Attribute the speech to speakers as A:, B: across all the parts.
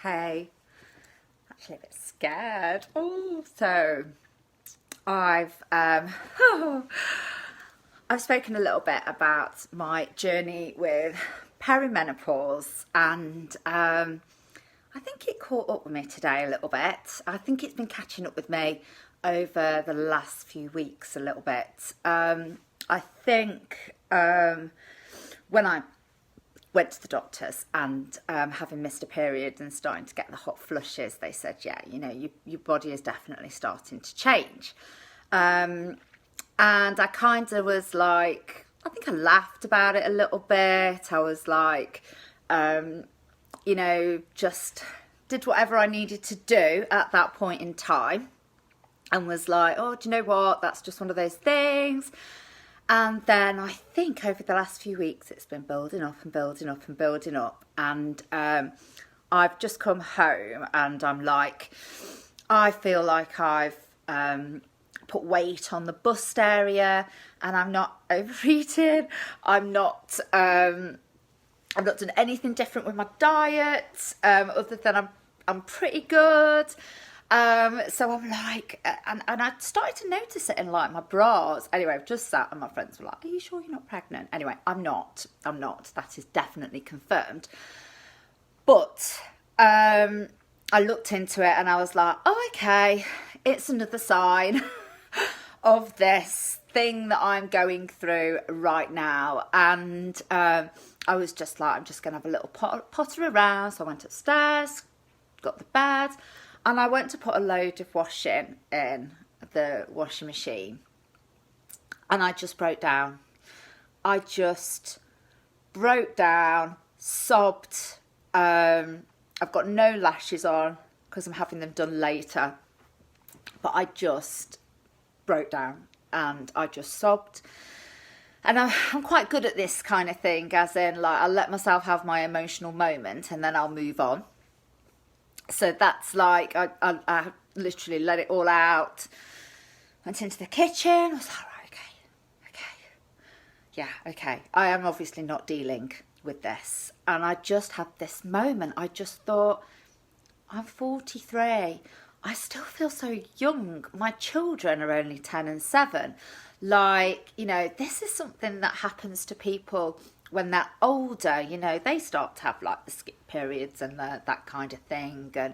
A: Hey, actually a bit scared. Oh, so I've I've spoken a little bit about my journey with perimenopause, and I think it caught up with me today a little bit. I think it's been catching up with me over the last few weeks a little bit. I think when I went to the doctors and having missed a period and starting to get the hot flushes, they said, yeah, your body is definitely starting to change. And I kind of was like, I think I laughed about it a little bit. I was like, just did whatever I needed to do at that point in time and was like, oh, do you know what? That's just one of those things. And then I think over the last few weeks, it's been building up and building up and building up. And I've just come home and I'm like, I feel like I've put weight on the bust area and I'm not overeating. I've not done anything different with my diet other than I'm pretty good. So I'm like, and I started to notice it in like my bras. Anyway, I've just sat and my friends were like, are you sure you're not pregnant? Anyway, I'm not. That is definitely confirmed. But I looked into it and I was like, oh, okay, it's another sign of this thing that I'm going through right now. And I was just like, I'm just going to have a little potter around. So I went upstairs, got the bed, and I went to put a load of washing in the washing machine. And I just broke down. I just broke down, sobbed. I've got no lashes on because I'm having them done later. But I just broke down and I just sobbed. And I'm quite good at this kind of thing, as in, like, I'll let myself have my emotional moment and then I'll move on. So that's like, I literally let it all out, went into the kitchen, I was like, right, okay. I am obviously not dealing with this. And I just had this moment, I just thought, I'm 43, I still feel so young. My children are only 10 and 7. Like, this is something that happens to people when they're older. They start to have like the skip periods and that kind of thing. And,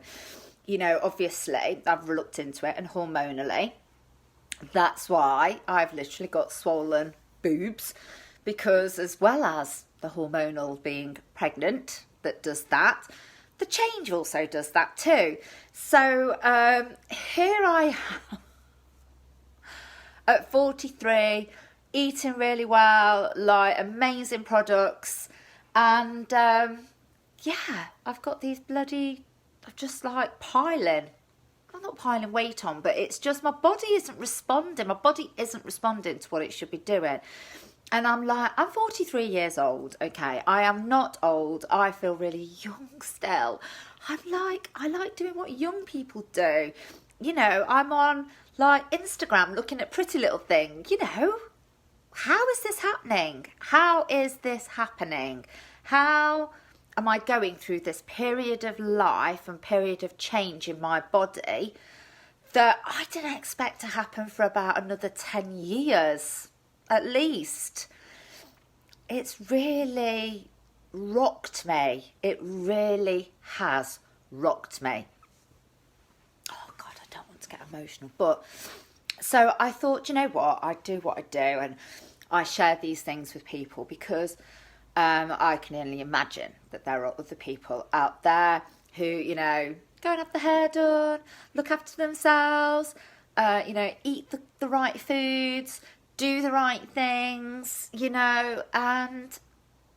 A: obviously I've looked into it, and hormonally, that's why I've literally got swollen boobs, because as well as the hormonal being pregnant that does that, the change also does that too. So here I am at 43, eating really well, like amazing products. And I've got these bloody, I'm just like I'm not piling weight on, but it's just my body isn't responding. My body isn't responding to what it should be doing. And I'm like, I'm 43 years old, okay? I am not old. I feel really young still. I like doing what young people do. I'm on like Instagram looking at pretty little thing. How is this happening? How is this happening? How am I going through this period of life and period of change in my body that I didn't expect to happen for about another 10 years? At least. It's really rocked me. It really has rocked me. Oh God, I don't want to get emotional. But so I thought, you know what? I do what I do, and I share these things with people because I can only imagine that there are other people out there who, go and have the hair done, look after themselves, eat the right foods, do the right things, and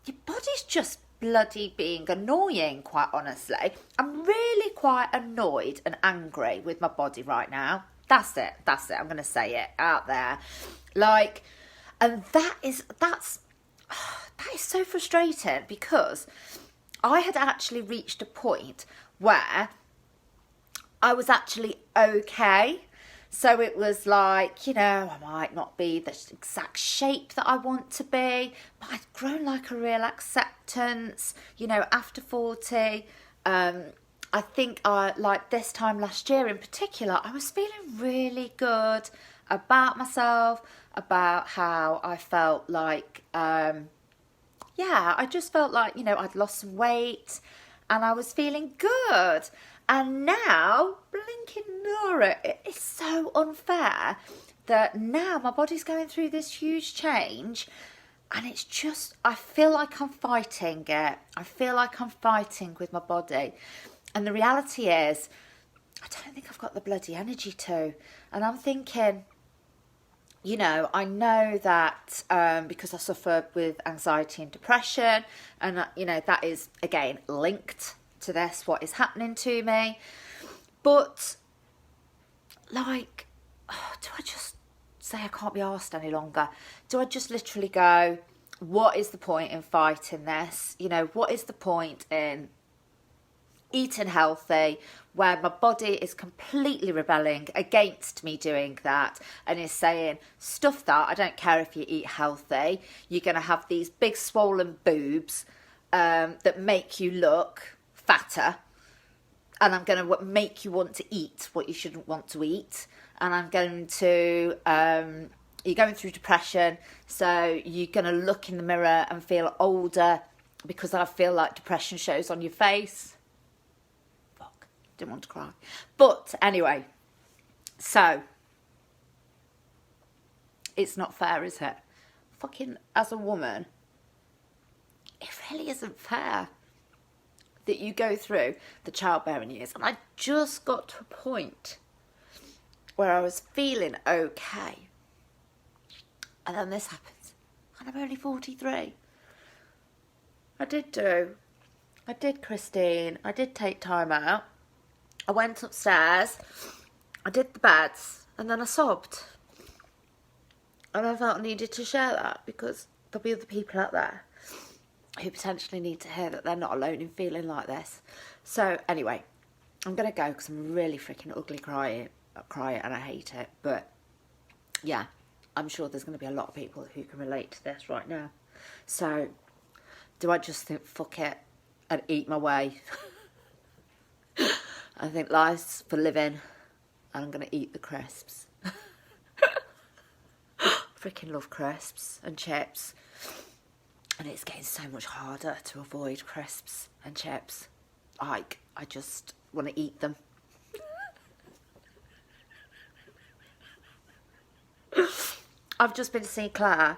A: your body's just bloody being annoying, quite honestly. I'm really quite annoyed and angry with my body right now. That's it. I'm going to say it out there. Like, and that is so frustrating, because I had actually reached a point where I was actually okay. So it was like, I might not be the exact shape that I want to be, but I've grown like a real acceptance, after 40. I think like this time last year in particular, I was feeling really good about myself, about how I felt like, I just felt like, I'd lost some weight and I was feeling good. And now, blinking Nora, it's so unfair that now my body's going through this huge change. And it's just, I feel like I'm fighting it. I feel like I'm fighting with my body. And the reality is, I don't think I've got the bloody energy to. And I'm thinking, I know that because I suffer with anxiety and depression, and, that is, again, linked to this, what is happening to me. But, like, do I just say I can't be arsed any longer? Do I just literally go, what is the point in fighting this? What is the point in eating healthy when my body is completely rebelling against me doing that and is saying, stuff that, I don't care if you eat healthy, you're going to have these big swollen boobs that make you look fatter, and I'm going to make you want to eat what you shouldn't want to eat, and I'm going to you're going through depression, so you're going to look in the mirror and feel older because I feel like depression shows on your face. Fuck, didn't want to cry. But anyway, so it's not fair, is it? Fucking, as a woman, it really isn't fair that you go through the childbearing years. And I just got to a point where I was feeling okay. And then this happens. And I'm only 43. I did, Christine. I did take time out. I went upstairs. I did the beds. And then I sobbed. And I felt I needed to share that because there'll be other people out there who potentially need to hear that they're not alone in feeling like this. So anyway, I'm going to go because I'm really freaking ugly crying and I hate it. But yeah, I'm sure there's going to be a lot of people who can relate to this right now. So do I just think, fuck it, and eat my way? I think life's for living and I'm going to eat the crisps. Freaking love crisps and chips. And it's getting so much harder to avoid crisps and chips. Like, I just want to eat them. I've just been to see Claire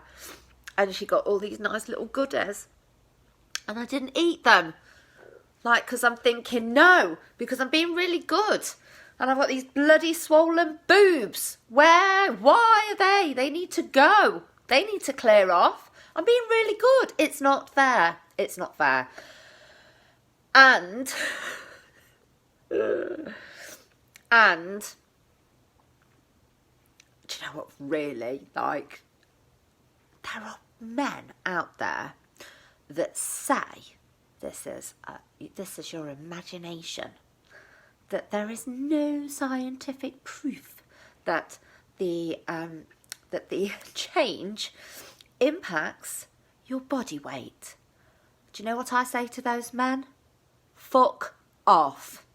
A: and she got all these nice little goodies and I didn't eat them. Like, because I'm thinking, no, because I'm being really good. And I've got these bloody swollen boobs. Where? Why are they? They need to go. They need to clear off. I'm being really good. It's not fair. It's not fair. And do you know what, really, like, there are men out there that say this is your imagination, that there is no scientific proof that the change impacts your body weight. Do you know what I say to those men? Fuck off.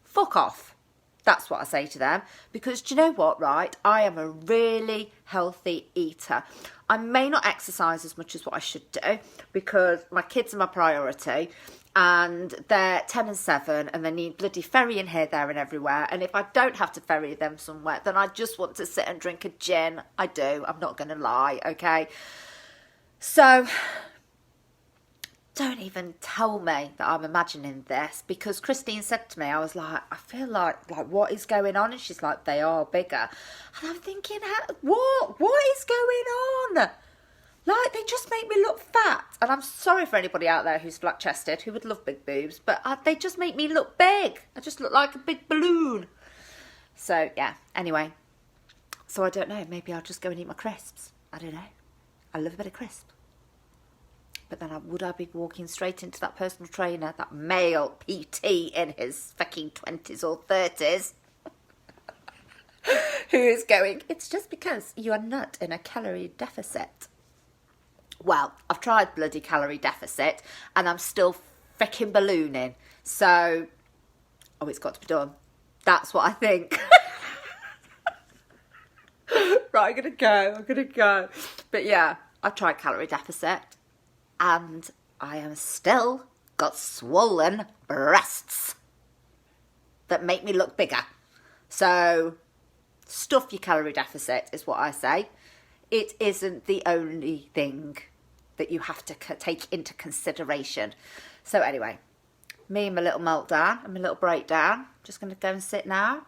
A: Fuck off. That's what I say to them. Because do you know what, right? I am a really healthy eater. I may not exercise as much as what I should do because my kids are my priority and they're 10 and 7 and they need bloody ferrying here, there and everywhere. And if I don't have to ferry them somewhere, then I just want to sit and drink a gin. I do. I'm not going to lie, okay? So don't even tell me that I'm imagining this, because Christine said to me, I was like, I feel like what is going on? And she's like, they are bigger. And I'm thinking, what is going on? Like, they just make me look fat. And I'm sorry for anybody out there who's flat-chested, who would love big boobs, but they just make me look big. I just look like a big balloon. So, yeah, anyway. So I don't know, maybe I'll just go and eat my crisps. I don't know. I love a bit of crisp. But then would I be walking straight into that personal trainer, that male PT in his fucking 20s or 30s, who is going, it's just because you are not in a calorie deficit. Well, I've tried bloody calorie deficit and I'm still freaking ballooning. So, oh, it's got to be done. That's what I think. Right, I'm gonna go. But yeah, I've tried calorie deficit and I am still got swollen breasts that make me look bigger. So stuff your calorie deficit is what I say. It isn't the only thing that you have to take into consideration. So anyway, me and my little meltdown and my little breakdown. Just going to go and sit now.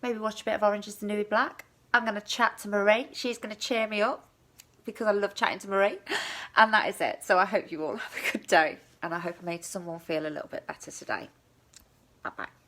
A: Maybe watch a bit of Orange is the New Black. I'm going to chat to Marie. She's going to cheer me up because I love chatting to Marie. And that is it. So I hope you all have a good day. And I hope I made someone feel a little bit better today. Bye-bye.